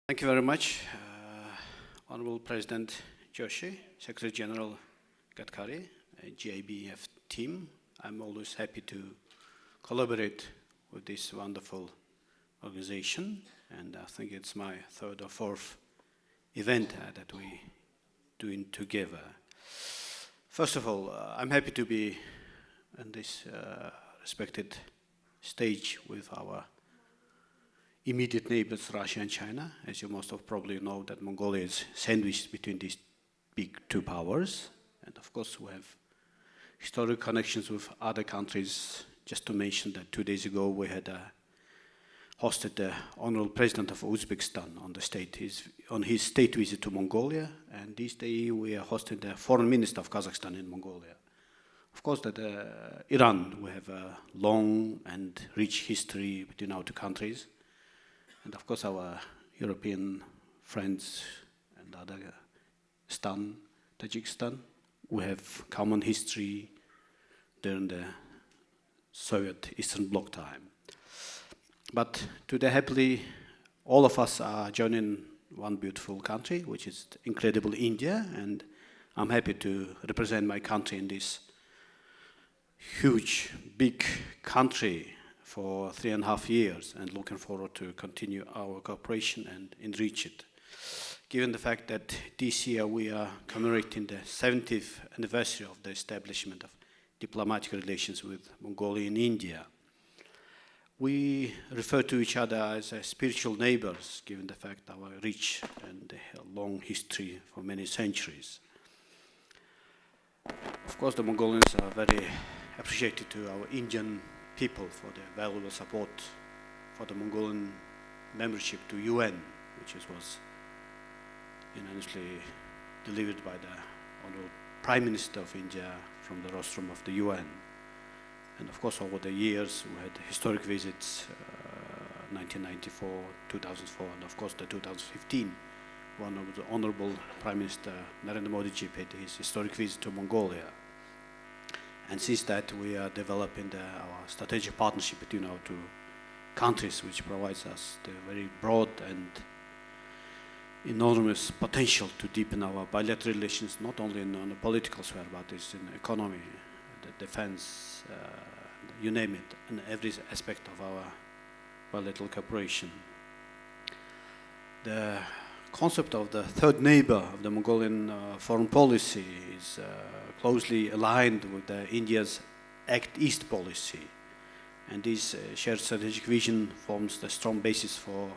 Thank you very much, Honorable President Joshi, Secretary General Gadkari, GIBF team. I'm always happy to collaborate with this wonderful organization, and I think it's my third or fourth event that we doing together. First of all, I'm happy to be in this respected stage with our immediate neighbors, Russia and China. As you most of probably know, that Mongolia is sandwiched between these big two powers. And of course, we have historic connections with other countries. Just to mention that 2 days ago, we had hosted the Honorable President of Uzbekistan on his state visit to Mongolia. And this day, we are hosting the Foreign Minister of Kazakhstan in Mongolia. Of course, that Iran, we have a long and rich history between our two countries. And of course, our European friends and other Tajikistan, we have common history during the Soviet Eastern Bloc time. But today, happily, all of us are joining one beautiful country, which is incredible India, and I'm happy to represent my country in this huge, big country for 3.5 years, and looking forward to continue our cooperation and enrich it. Given the fact that this year we are commemorating the 70th anniversary of the establishment of diplomatic relations with Mongolia and India, we refer to each other as spiritual neighbors, given the fact our rich and long history for many centuries. Of course, the Mongolians are very appreciative to our Indian people for their valuable support for the Mongolian membership to UN, which was unanimously delivered by the Honorable Prime Minister of India from the rostrum of the UN. And of course, over the years, we had historic visits, 1994, 2004, and of course, the 2015, one of the Honorable Prime Minister Narendra Modi ji paid his historic visit to Mongolia. And since that, we are developing our strategic partnership between our two countries, which provides us the very broad and enormous potential to deepen our bilateral relations, not only on the political sphere, but it's in economy, the defense, you name it, in every aspect of our bilateral cooperation. The concept of the third neighbor of the Mongolian foreign policy is closely aligned with India's Act East policy. And this shared strategic vision forms the strong basis for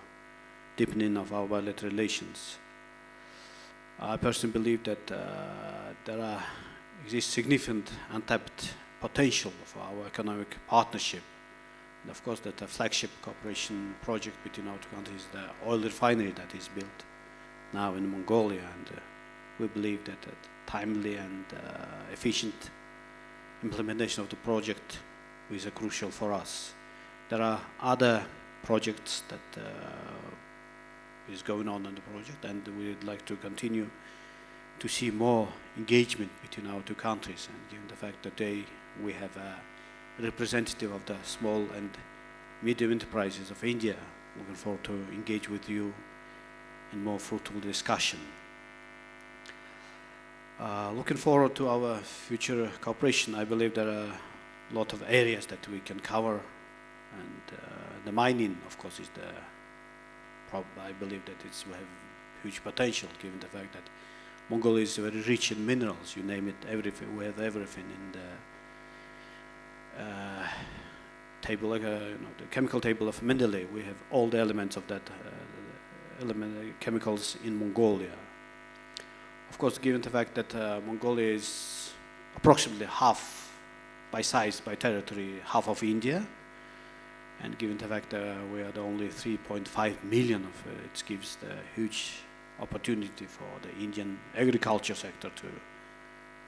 deepening of our bilateral relations. I personally believe that there exists significant untapped potential for our economic partnership. And of course, that the flagship cooperation project between our two countries is the oil refinery that is built now in Mongolia, and we believe that timely and efficient implementation of the project is crucial for us. There are other projects that is going on in the project, and we would like to continue to see more engagement between our two countries. And given the fact that we have a representative of the small and medium enterprises of India, looking forward to engage with you in more fruitful discussion. Looking forward to our future cooperation, I believe there are a lot of areas that we can cover, and the mining, of course, is the problem. I believe that we have huge potential, given the fact that Mongolia is very rich in minerals. You name it, everything. We have everything in the table, like the chemical table of Mendeleev. We have all the elements of that chemicals in Mongolia. Of course, given the fact that Mongolia is approximately half by size, by territory, half of India, and given the fact that we are the only 3.5 million of it, gives the huge opportunity for the Indian agriculture sector to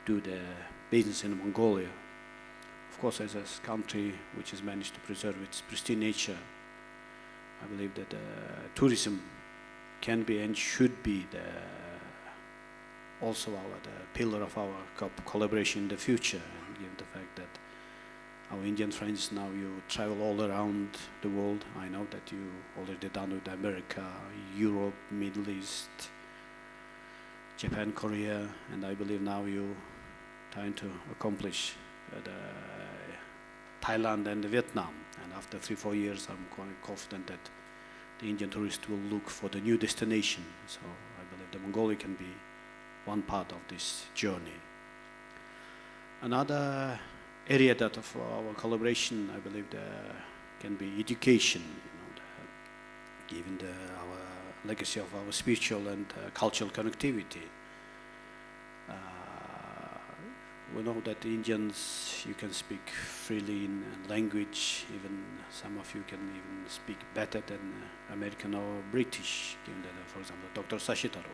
do the business in Mongolia. Of course, as a country which has managed to preserve its pristine nature, I believe that tourism can be and should be also the pillar of our collaboration in the future, and given the fact that our Indian friends, now you travel all around the world. I know that you already done with America, Europe, Middle East, Japan, Korea, and I believe now you trying to accomplish Thailand and Vietnam. And after 3-4 years, I'm quite confident that the Indian tourist will look for the new destination. So I believe the Mongolia can be one part of this journey. Another area that of our collaboration, I believe, can be education. Given our legacy of our spiritual and cultural connectivity. We know that the Indians, you can speak freely in language, even some of you can even speak better than American or British, given that, for example, Dr. Sashitaro,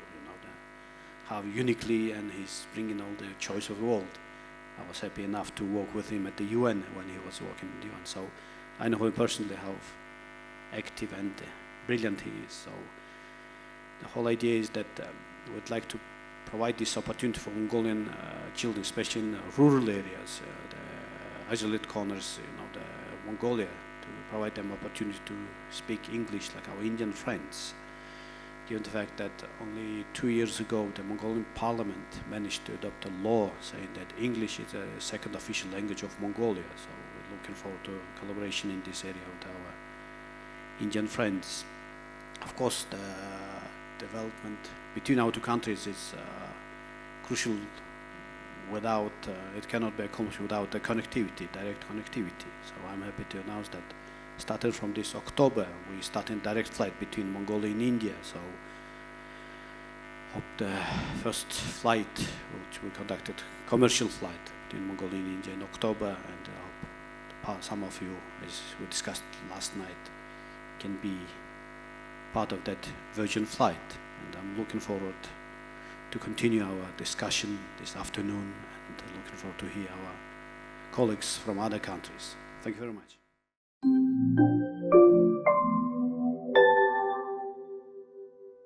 how uniquely, and he's bringing all the choice of the world. I was happy enough to work with him at the UN when he was working in the UN. So I know him personally, how active and brilliant he is. So the whole idea is that we'd like to provide this opportunity for Mongolian children, especially in rural areas, the isolated corners, the Mongolia, to provide them opportunity to speak English like our Indian friends. Given the fact that only 2 years ago the Mongolian parliament managed to adopt a law saying that English is a second official language of Mongolia. So we're looking forward to collaboration in this area with our Indian friends. Of course, the development between our two countries is crucial. Without it cannot be accomplished without the connectivity, direct connectivity. So I'm happy to announce that starting from this October, we start in direct flight between Mongolia and India. So hope the first flight, which we conducted, commercial flight between Mongolia and India in October, and I hope some of you, as we discussed last night, can be part of that Virgin flight. And I'm looking forward to continue our discussion this afternoon, and looking forward to hear our colleagues from other countries. Thank you very much.